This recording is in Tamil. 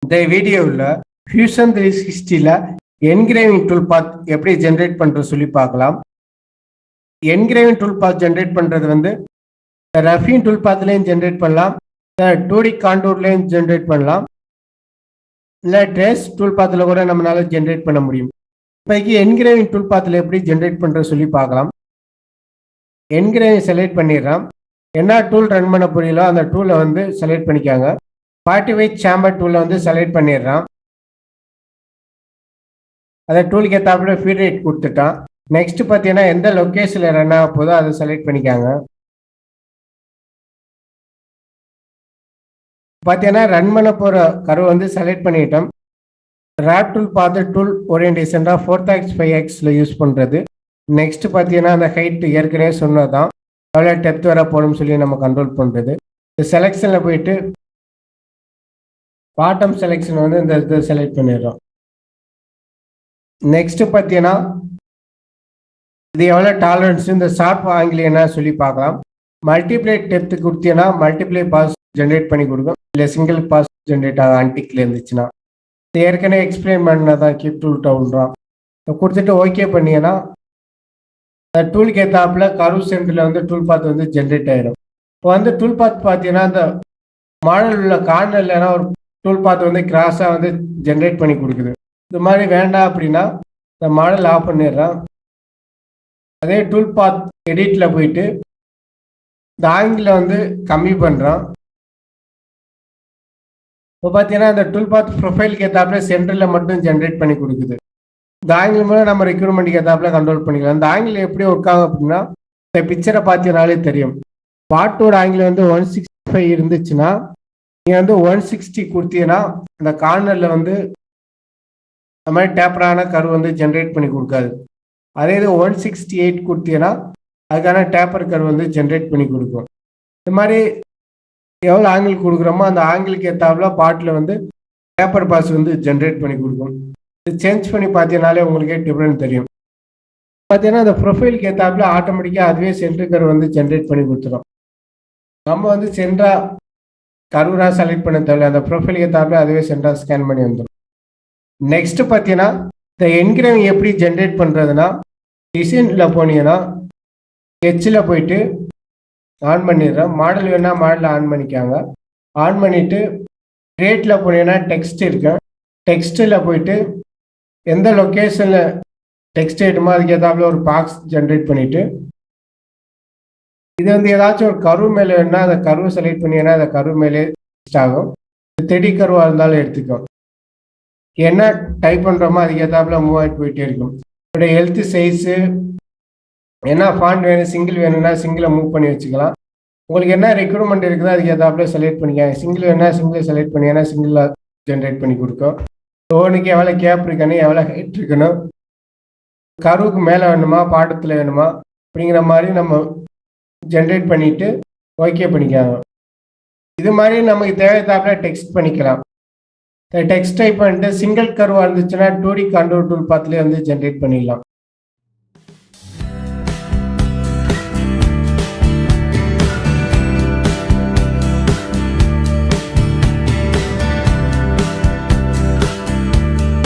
இந்த வீடியோவில் ஃபியூஷன் 360ல என்கிரேவிங் டூல் பாத் எப்படி ஜென்ரேட் பண்ணுறது சொல்லி பார்க்கலாம். என்கிரேவிங் டூல் பாத் ஜென்ரேட் பண்ணுறது வந்து ரஃபிங் டூல் பாத்லேயும் ஜென்ரேட் பண்ணலாம், 2D காண்டூர்லேயும் ஜென்ரேட் பண்ணலாம், இல்லை ட்ரேஸ் டூல் பாத்தில் கூட நம்மளால ஜென்ரேட் பண்ண முடியும். இப்போதைக்கு என்கிரேவிங் டூல் பாத்தில் எப்படி ஜென்ரேட் பண்ணுறது சொல்லி பார்க்கலாம். என்கிரேவிங் செலக்ட் பண்ணிடுறோம். என்ன டூல் ரன் பண்ண புரியலோ அந்த டூலை வந்து செலக்ட் பண்ணிக்காங்க. 45 சேம்பர் டூலை வந்து செலக்ட் பண்ணிடுறான். அதை டூலுக்கு ஏற்றாப்புல ஃபீட் ரேட் கொடுத்துட்டான். நெக்ஸ்ட் பார்த்தீங்கன்னா எந்த லொக்கேஷனில் ரன் ஆக போதோ அதை செலக்ட் பண்ணிக்காங்க. பார்த்தீங்கன்னா ரன் பண்ண போகிற கர்வ் வந்து செலக்ட் பண்ணிட்டோம். ரேப் டூல் பார்த்து டூல் ஓரியன்டேஷனாக 4x5xல யூஸ் பண்ணுறது. நெக்ஸ்ட் பார்த்தீங்கன்னா அந்த ஹைட் ஏற்கனவே சொன்னதான் எவ்வளோ டெப்த் வர போகணும்னு சொல்லி நம்ம கண்ட்ரோல் பண்ணுறது. இந்த செலெக்ஷனில் போயிட்டு பாட்டம் செலெக்ஷன் வந்து இந்த இதை செலக்ட் பண்ணிடுறோம். நெக்ஸ்ட் பார்த்தீங்கன்னா இது எவ்வளோ டாலரன்ஸ் இந்த ஷார்ப் ஆங்கிள் என்ன சொல்லி பார்க்கலாம். மல்டிப்ளை டெப்த் கொடுத்தீங்கன்னா மல்டிப்ளை பாஸ் ஜென்ரேட் பண்ணி கொடுக்கும், இல்லை சிங்கிள் பாஸ் ஜென்ரேட் ஆகும் ஆன்டிக்கில் இருந்துச்சுன்னா. ஏற்கனவே எக்ஸ்பிளைன் பண்ணதான் கீப் டூல் டவுன்றான் கொடுத்துட்டு ஓகே பண்ணிங்கன்னா டூலுக்கு ஏற்றாப்புல கர்வ் சென்டரில் வந்து டூல் பாத் வந்து ஜென்ரேட் ஆகிடும். இப்போ வந்து டூல் பாத் பார்த்தீங்கன்னா இந்த மாடல் உள்ள கார்னர்லனா ஒரு டூல் பாத் வந்து கிராஸாக வந்து ஜென்ரேட் பண்ணி கொடுக்குது. இது மாதிரி வேண்டாம் அப்படின்னா இந்த மாடல் ஆஃப் பண்ணிடுறான். அதே டூல் பாத் எடிட்டில் போயிட்டு இந்த ஆங்கிளில் வந்து கம்மி பண்ணுறான். இப்போ பார்த்தீங்கன்னா இந்த டூல் பாத் ப்ரொஃபைலுக்கு ஏற்றாப்புல சென்டரில் மட்டும் ஜென்ரேட் பண்ணி கொடுக்குது. இந்த ஆங்கிள் மூலம் நம்ம ரெக்யூர்மெண்ட்டுக்கு ஏற்றாப்புல கண்ட்ரோல் பண்ணிக்கலாம். இந்த ஆங்கிள் எப்படி ஒர்க் ஆகும் அப்படின்னா இந்த பிக்சரை பார்த்தீங்கனாலே தெரியும். பாட்டோட ஆங்கிள் வந்து 165 இருந்துச்சுன்னா நீங்கள் வந்து 160 கொடுத்தீங்கன்னா இந்த கார்னரில் வந்து இந்த மாதிரி டேப்பரான கர்வ் வந்து ஜென்ரேட் பண்ணி கொடுக்காது. அதே இது 168 கொடுத்தீங்கன்னா அதுக்கான டேப்பர் கர்வ் வந்து ஜென்ரேட் பண்ணி கொடுக்கும். இது மாதிரி எவ்வளோ ஆங்கிள் கொடுக்குறோமோ அந்த ஆங்கிளுக்கு ஏற்றாப்புல பாட்டில் வந்து டேப்பர் பாஸ் வந்து ஜென்ரேட் பண்ணி கொடுக்கும். இது சேஞ்ச் பண்ணி பார்த்தீங்கனாலே உங்களுக்கே டிஃப்ரெண்ட் தெரியும். பார்த்தீங்கன்னா அந்த ப்ரொஃபைலுக்கு ஏற்றாப்புல ஆட்டோமேட்டிக்காக அதுவே சென்டர் கர்வ் வந்து ஜென்ரேட் பண்ணி கொடுத்துரும். நம்ம வந்து சென்டராக கர்வராக செலக்ட் பண்ண தேவையில்லை, அந்த ப்ரொஃபைலுக்கு ஏற்றாப்புல அதுவே சென்டராக ஸ்கேன் பண்ணி வந்துடும். நெக்ஸ்ட் பார்த்தீங்கன்னா இந்த என்கிரேவிங் எப்படி ஜென்ரேட் பண்ணுறதுன்னா டிசைனில் போனீங்கன்னா ஹெச்சில் போயிட்டு ஆன் பண்ணிடுறேன். மாடல் வேணால் மாடலில் ஆன் பண்ணிக்காங்க. ஆன் பண்ணிவிட்டு ரேட்டில் போனீங்கன்னா டெக்ஸ்ட் இருக்கு. டெக்ஸ்ட்டில் போயிட்டு எந்த லொக்கேஷனில் டெக்ஸ்ட் ஐட்டமோ அதுக்கு ஏற்றாப்புல ஒரு பாக்ஸ் ஜென்ரேட் பண்ணிவிட்டு இது வந்து ஏதாச்சும் ஒரு கர்வ் மேலே வேணுன்னா அந்த கர்வ் செலக்ட் பண்ணிங்கன்னா அந்த கர்வ் மேலே டெக்ஸ்ட் ஆகும். தெடி கர்வாக இருந்தாலும் எடுத்துக்கும். என்ன டைப் பண்ணுறோமோ அதுக்கு ஏற்றாப்புல மூவ் ஆகிட்டு போயிட்டே இருக்கும். இதோட ஹெல்த் சைஸு என்ன ஃபாண்ட் வேணும், சிங்கிள் வேணும்னா சிங்கிளை மூவ் பண்ணி வச்சுக்கலாம். உங்களுக்கு என்ன ரெக்யூர்மெண்ட் இருக்குதோ அதுக்கு ஏற்றாப்புல செலக்ட் பண்ணிக்காங்க. சிங்கிள் வேணுன்னா சிங்கிள் செலக்ட் பண்ணிங்கன்னா சிங்கிளாக ஜென்ரேட் பண்ணி கொடுக்கும். ஓனுக்கு எவ்வளோ கேப் இருக்கணும், எவ்வளோ ஹைட் இருக்கணும், கர்வுக்கு மேலே வேணுமா பாட்டத்தில் வேணுமா அப்படிங்கிற மாதிரி நம்ம ஜென்ரேட் பண்ணிவிட்டு ஓகே பண்ணிக்காங்க. இது மாதிரி நமக்கு தேவைத்தாப்புல டெக்ஸ்ட் பண்ணிக்கலாம். டெக்ஸ்ட் டைப் பண்ணிட்டு சிங்கிள் கர்வாக இருந்துச்சுன்னா 2D காண்டூர் டூல் பாத்லேயே வந்து ஜென்ரேட் பண்ணிடலாம்.